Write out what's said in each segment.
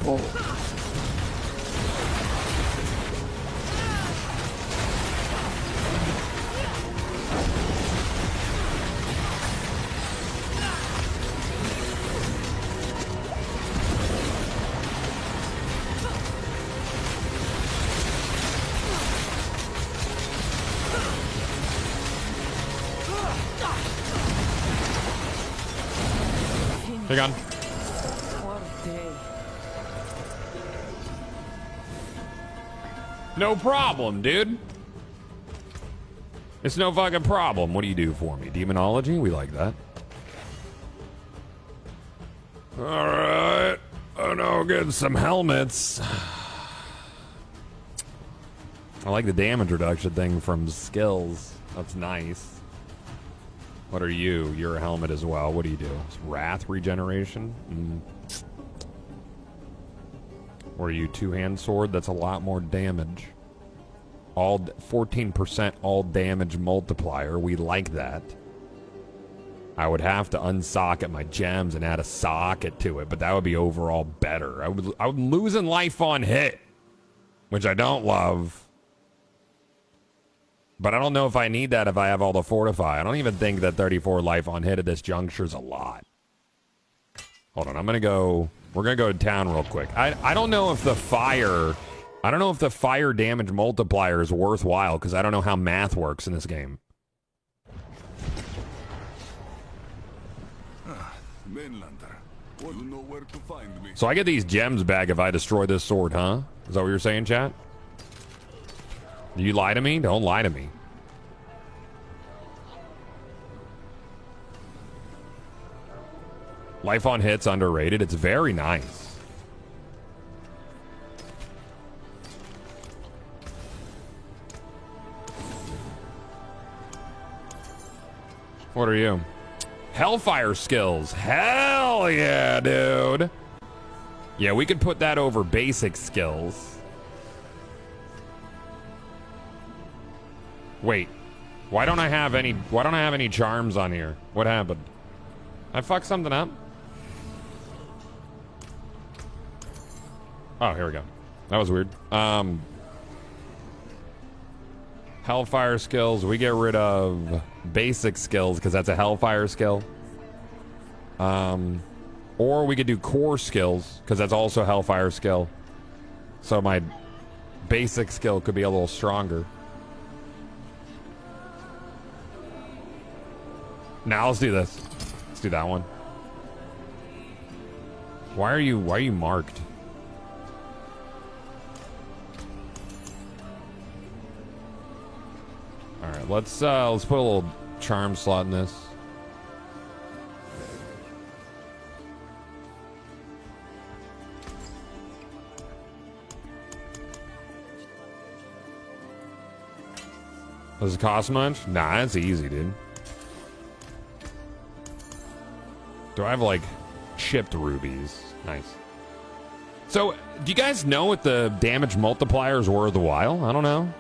Oh. Hang on. No problem, dude. It's no fucking problem. What do you do for me? Demonology? We like that. Alright. Oh no, getting some helmets. I like the damage reduction thing from skills. That's nice. What are you? You're a helmet as well. What do you do? It's wrath regeneration? Or are you two-hand sword? That's a lot more damage. All 14% all damage multiplier. We like that. I would have to unsocket my gems and add a socket to it, but that would be overall better. I would lose in life on hit, which I don't love. But I don't know if I need that if I have all the fortify. I don't even think that 34 life on hit at this juncture is a lot. Hold on, I'm gonna go. We're gonna go to town real quick. I don't know if the fire. I don't know if the fire damage multiplier is worthwhile because I don't know how math works in this game. Mainlander, you know where to find me. So I get these gems back if I destroy this sword, huh? Is that what you're saying, chat? You lie to me? Don't lie to me. Life on hit's underrated. It's very nice. What are you? Hellfire skills. Hell yeah, dude. Yeah, we could put that over basic skills. Wait, why don't I have any charms on here? What happened? I fucked something up? Oh, here we go. That was weird. Hellfire skills, we get rid of basic skills because that's a Hellfire skill. Or we could do core skills because that's also a Hellfire skill. So my basic skill could be a little stronger. Now let's do this. Let's do that one. Why are you marked? All right, let's put a little charm slot in this. Does it cost much? Nah, it's easy, dude. Do I have, like, chipped rubies? Nice. So, do you guys know if the damage multiplier is worth the while? I don't know.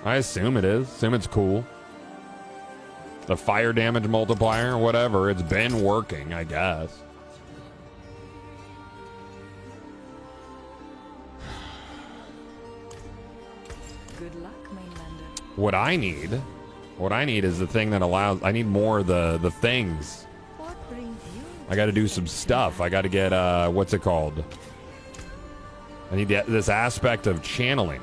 I assume it is. Assume it's cool. The fire damage multiplier, whatever. It's been working, I guess. Good luck, Mainlander. What I need is the thing that allows... I need more of the things. I gotta do some stuff. I gotta get, what's it called? I need this aspect of channeling.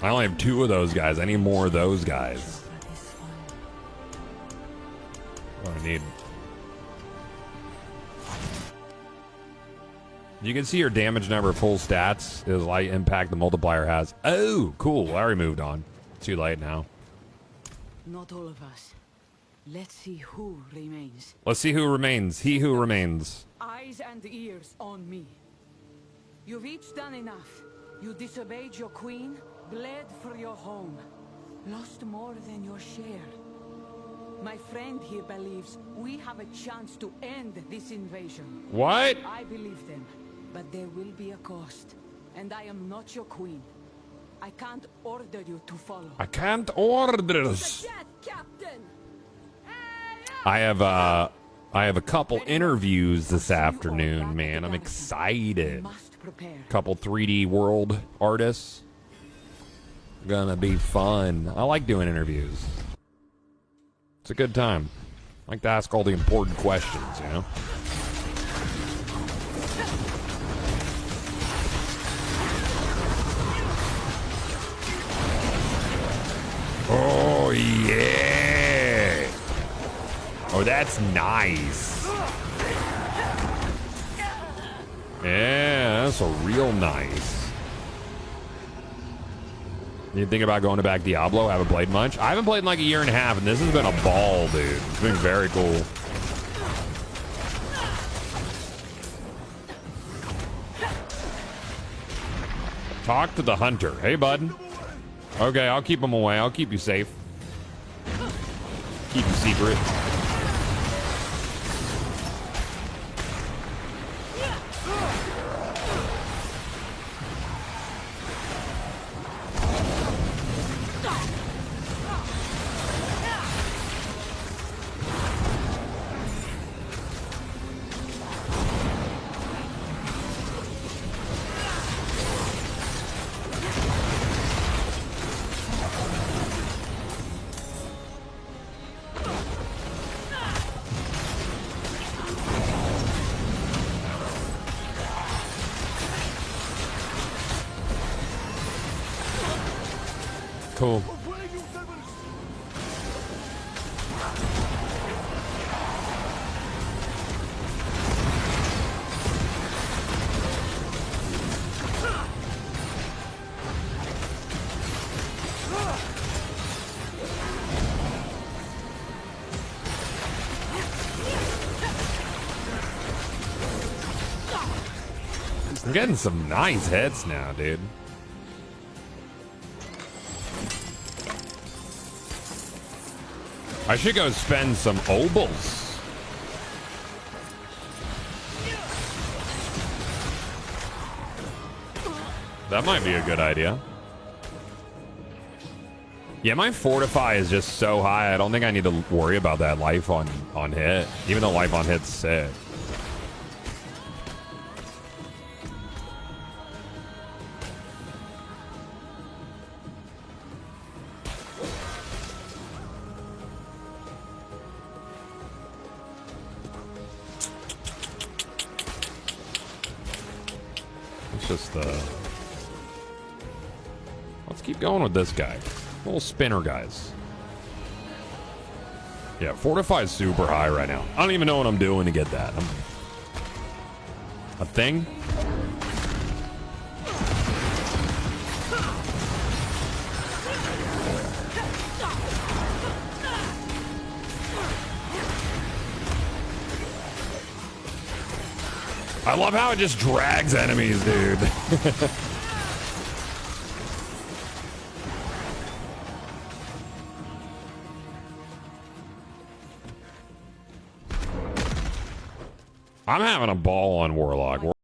I only have 2 of those guys. I need more of those guys. What I need. You can see your damage number full stats is light impact the multiplier has. Oh, cool. I already moved on. Too late now. Not all of us. Let's see who remains. Let's see who remains. He who remains. Eyes and ears on me. You've each done enough. You disobeyed your queen, bled for your home, lost more than your share. My friend here believes we have a chance to end this invasion. What? I believe them, but there will be a cost. And I am not your queen. I can't order you to follow. I can't order. To death, Captain! I have a couple interviews this afternoon, man. I'm excited. Must prepare. Couple 3D world artists. Gonna be fun. I like doing interviews. It's a good time. I like to ask all the important questions, you know? Oh, yeah. Oh, that's nice. Yeah, that's a real nice. You think about going to back Diablo? Haven't played much? I haven't played in like a year and a half, and this has been a ball, dude. It's been very cool. Talk to the hunter. Hey, bud. Okay, I'll keep him away. I'll keep you safe. Keep you secret. Cool. I'm getting some nice hits now, dude. I should go spend some obols. That might be a good idea. Yeah, my fortify is just so high. I don't think I need to worry about that life on hit, even though life on hit's sick. Just let's keep going with this guy. Little spinner guys. Yeah, fortify is super high right now. I don't even know what I'm doing to get that. A thing? I love how it just drags enemies, dude. I'm having a ball on Warlock.